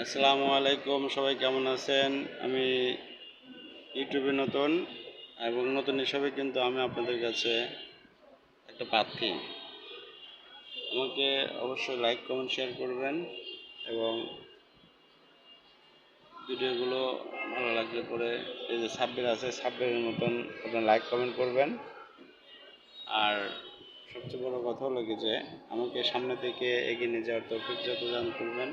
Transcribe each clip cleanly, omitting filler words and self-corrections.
আসসালামু আলাইকুম, সবাই কেমন আছেন? আমি ইউটিউবে নতুন এবং নতুন হিসাবে কিন্তু আমি আপনাদের কাছে একটা প্রার্থী। আমাকে অবশ্যই লাইক কমেন্ট শেয়ার করবেন এবং ভিডিওগুলো ভালো লাগলে পরে এই যে সাব্বির আছে, সাব্বিরের মতন আপনার লাইক কমেন্ট করবেন। আর সবচেয়ে বড় কথা হলো কি যে আমাকে সামনে থেকে এগিয়ে নিয়ে যাওয়ার তৌফিক যত দান করবেন,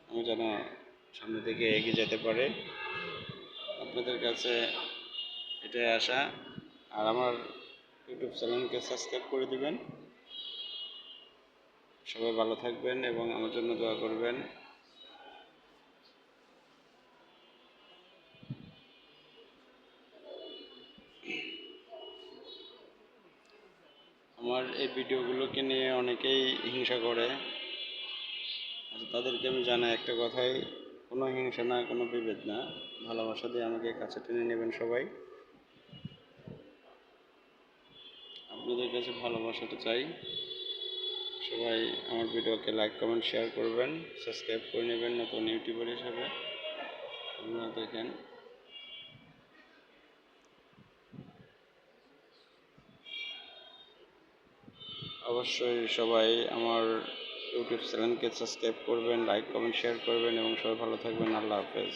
আমি যেন সামনে থেকে এগিয়ে যেতে পারে, আপনাদের কাছে এটাই আশা। আর আমার ইউটিউব চ্যানেলকে সাবস্ক্রাইব করে দিবেন। সবাই ভালো থাকবেন এবং আমার জন্য দোয়া করবেন। আমার এই ভিডিওগুলোকে নিয়ে অনেকেই হিংসা করে, তাদেরকে আমি জানাই একটা কথাই, কোনো হিংসা না, কোনো বিভেদ না, ভালোবাসা দিয়ে আমাকে কাছে টেনে নেবেন সবাই। আপনাদের কাছে ভালোবাসাটা চাই। সবাই আমার ভিডিওকে লাইক কমেন্ট শেয়ার করবেন, সাবস্ক্রাইব করে নেবেন নতুন ইউটিউবার হিসাবে। আপনারা দেখেন, অবশ্যই সবাই আমার ইউটিউব চ্যানেলকে সাবস্ক্রাইব করবেন, লাইক কমেন্ট শেয়ার করবেন এবং সবাই ভালো থাকবেন। আল্লাহ হাফেজ।